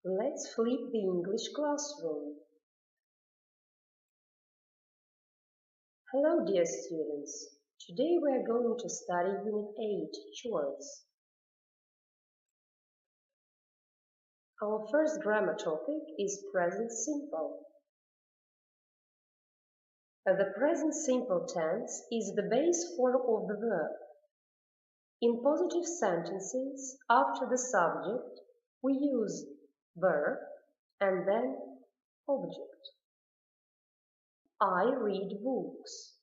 Let's flip the English classroom. Hello, dear students. Today we are going to study Unit 8, Chores. Our first grammar topic is present simple. The present simple tense is the base form of the verb. In positive sentences, after the subject, we use verb and then object. I read books.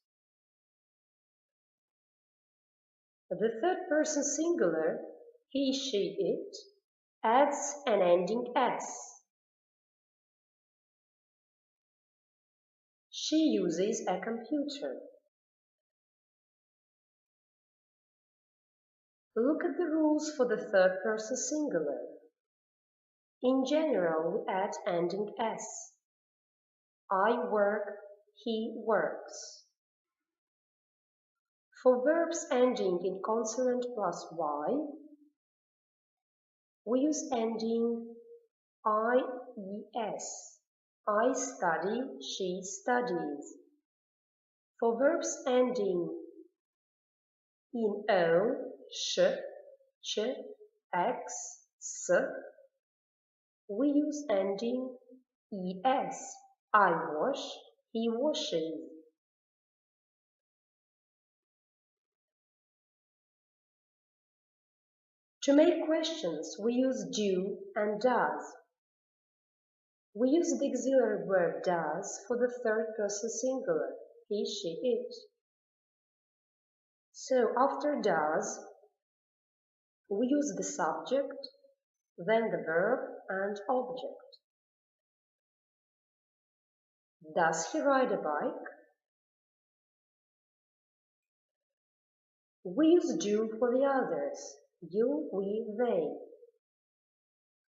The third person singular, he, she, it, adds an ending s. She uses a computer. Look at the rules for the third person singular. In general, we add ending s. I work, he works. For verbs ending in consonant plus y, we use ending ies. I study, she studies. For verbs ending in o, sh, ch, x, s, we use ending es. I wash, he washes. To make questions, we use do and does. We use the auxiliary verb does for the third person singular, he, she, it. So after does, we use the subject, then the verb and object. Does he ride a bike? We use do for the others, you, we, they.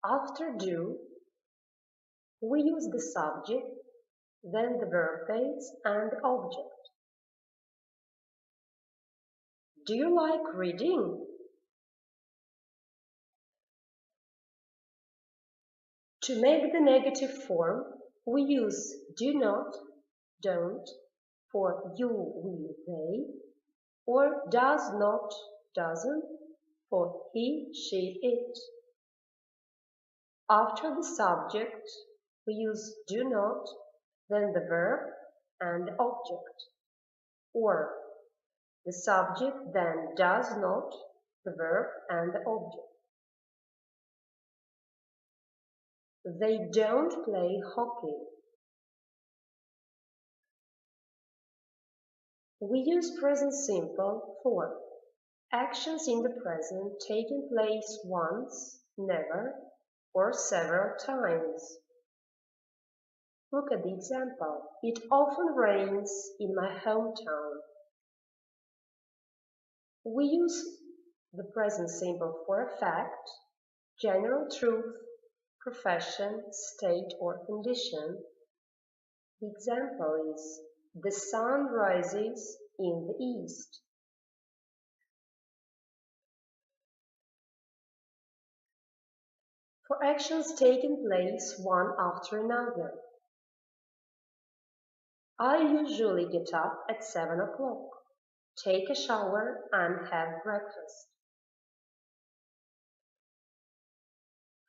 After do, we use the subject, then the verb base and the object. Do you like reading? To make the negative form, we use do not, don't for you, we, they, or does not, doesn't for he, she, it. After the subject, we use do not, then the verb and the object, or the subject then does not, the verb and the object. They don't play hockey. We use present simple for actions in the present taking place once, never, or several times. Look at the example. It often rains in my hometown. We use the present simple for a fact, general truth, profession, state or condition. The example is, the sun rises in the east. For actions taking place one after another. I usually get up at 7 o'clock, take a shower and have breakfast.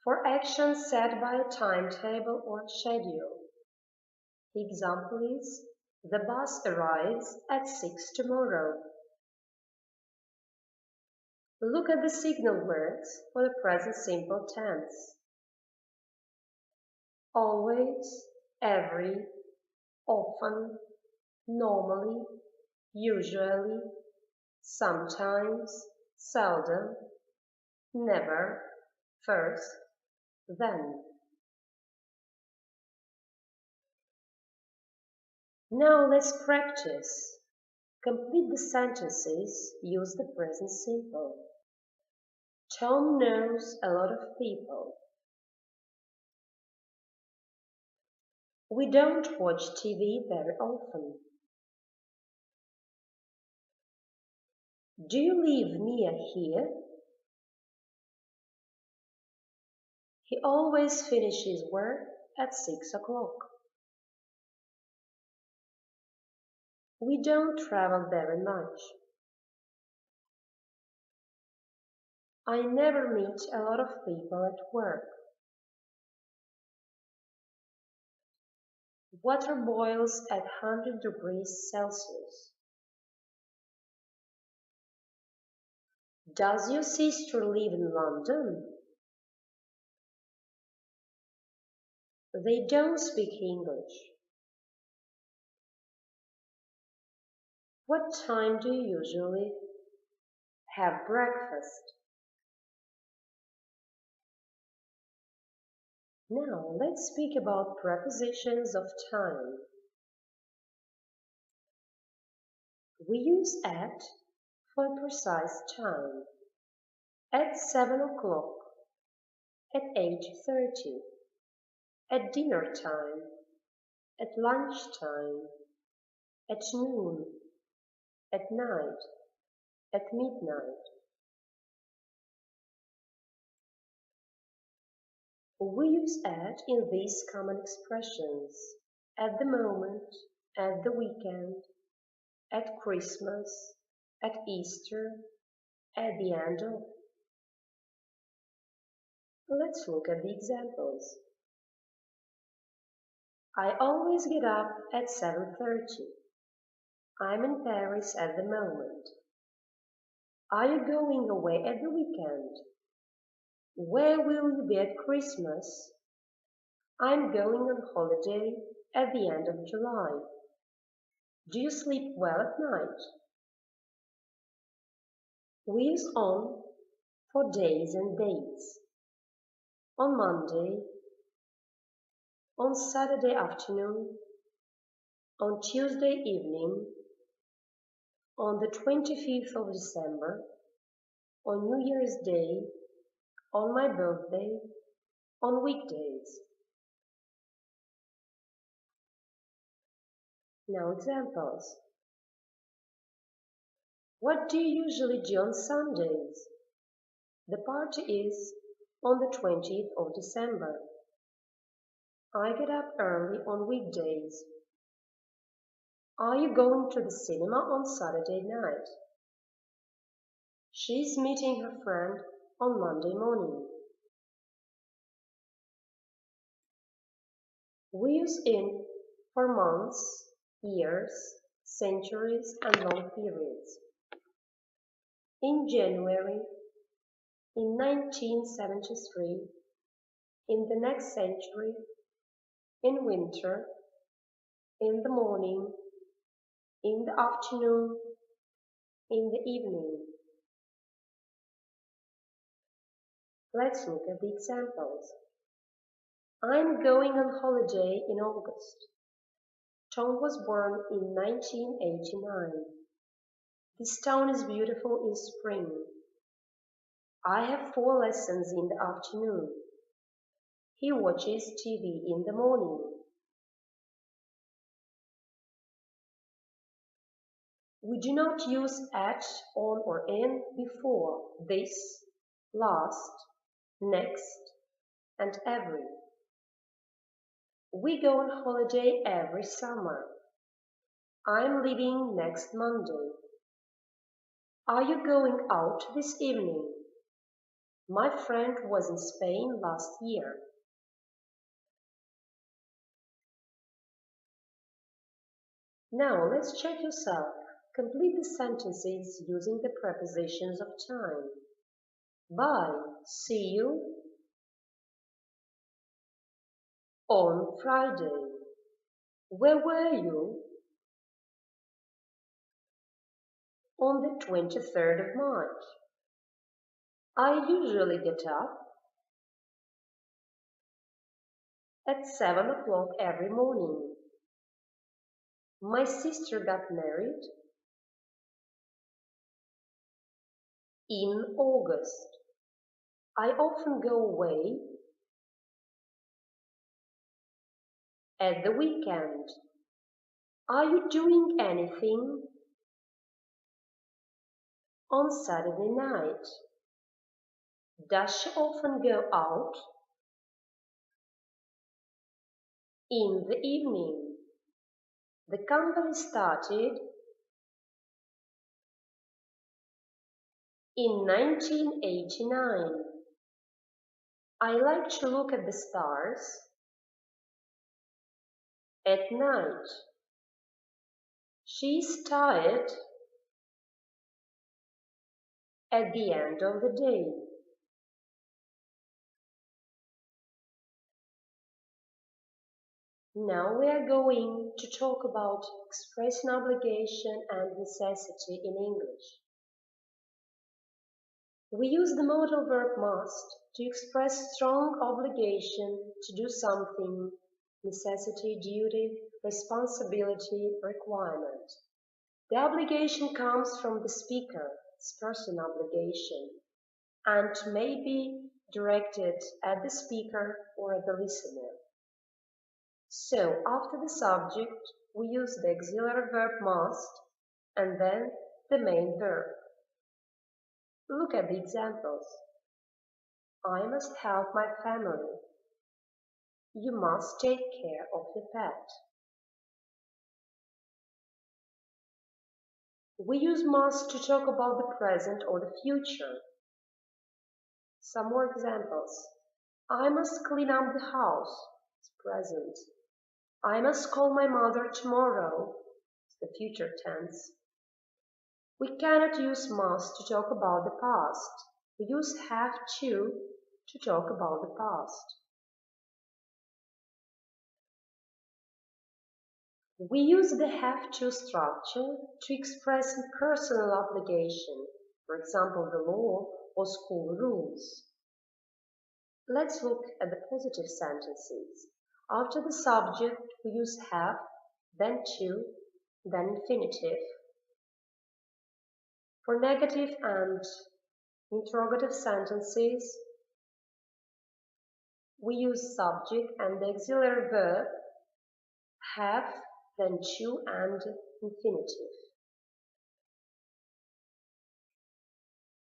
For actions set by a timetable or schedule. The example is, the bus arrives at 6 tomorrow. Look at the signal words for the present simple tense. Always, every, often, normally, usually, sometimes, seldom, never, first, then. Now let's practice. Complete the sentences, use the present simple. Tom knows a lot of people. We don't watch TV very often. Do you live near here? He always finishes work at 6 o'clock. We don't travel very much. I never meet a lot of people at work. Water boils at 100 degrees Celsius. Does your sister live in London? They don't speak English. What time do you usually have breakfast? Now let's speak about prepositions of time. We use at for a precise time. At 7 o'clock, at 8:30, at dinner time, at lunchtime, at noon, at night, at midnight. We use at in these common expressions: at the moment, at the weekend, at Christmas, at Easter, at the end of. Let's look at the examples. I always get up at 7:30. I'm in Paris at the moment. Are you going away at the weekend? Where will you be at Christmas? I'm going on holiday at the end of July. Do you sleep well at night? We use on for days and dates. On Monday, on Saturday afternoon, on Tuesday evening, on the 25th of December, on New Year's Day, on my birthday, on weekdays. Now examples. What do you usually do on Sundays? The party is on the 20th of December. I get up early on weekdays. Are you going to the cinema on Saturday night? She's meeting her friend on Monday morning. We use in for months, years, centuries, and long periods. In January, in 1973, in the next century, in winter, in the morning, in the afternoon, in the evening. Let's look at the examples. I'm going on holiday in August. Tom was born in 1989. This town is beautiful in spring. I have 4 lessons in the afternoon. He watches TV in the morning. We do not use at, on, or in before this, last, next, and every. We go on holiday every summer. I'm leaving next Monday. Are you going out this evening? My friend was in Spain last year. Now let's check yourself. Complete the sentences using the prepositions of time. Bye. See you on Friday. Where were you? On the 23rd of March. I usually get up at 7 o'clock every morning. My sister got married in August. I often go away at the weekend. Are you doing anything on Saturday night? Does she often go out In the evening. The company started in 1989. I like to look at the stars at night. She's tired at the end of the day. Now we are going to talk about expressing obligation and necessity in English. We use the modal verb must to express strong obligation to do something, necessity, duty, responsibility, requirement. The obligation comes from the speaker, it's person obligation, and may be directed at the speaker or at the listener. So, after the subject, we use the auxiliary verb must and then the main verb. Look at the examples. I must help my family. You must take care of your pet. We use must to talk about the present or the future. Some more examples. I must clean up the house. It's present. I must call my mother tomorrow. It's the future tense. We cannot use must to talk about the past. We use have to talk about the past. We use the have to structure to express personal obligation, for example, the law or school rules. Let's look at the positive sentences. After the subject, we use have, then to, then infinitive. For negative and interrogative sentences, we use subject and the auxiliary verb, have, then to, and infinitive.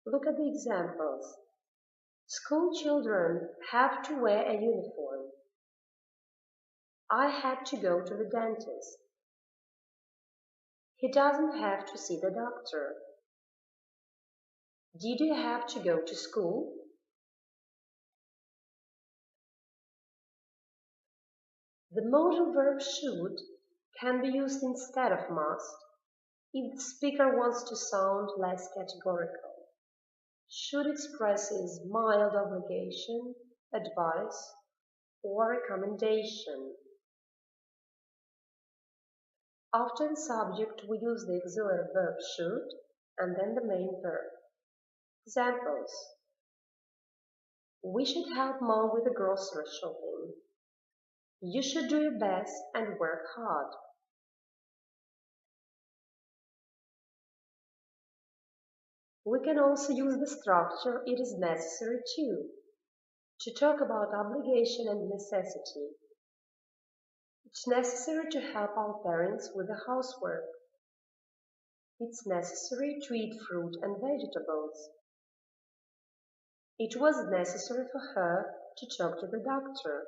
Look at the examples. School children have to wear a uniform. I had to go to the dentist. He doesn't have to see the doctor. Did you have to go to school? The modal verb should can be used instead of must if the speaker wants to sound less categorical. Should expresses mild obligation, advice, or recommendation. After the subject, we use the auxiliary verb should and then the main verb. Examples. We should help Mom with the grocery shopping. You should do your best and work hard. We can also use the structure it is necessary to talk about obligation and necessity. It's necessary to help our parents with the housework. It's necessary to eat fruit and vegetables. It was necessary for her to talk to the doctor.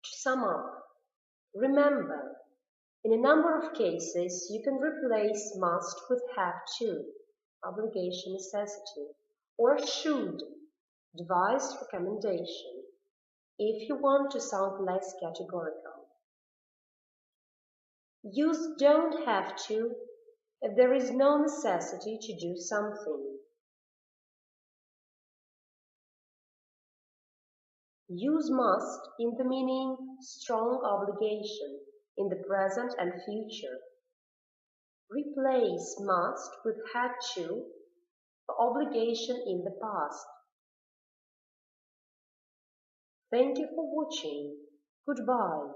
To sum up, remember, in a number of cases, you can replace must with have to, obligation, necessity, or should, advice, recommendation, if you want to sound less categorical. Use don't have to if there is no necessity to do something. Use must in the meaning strong obligation in the present and future. Replace must with had to for obligation in the past. Thank you for watching. Goodbye.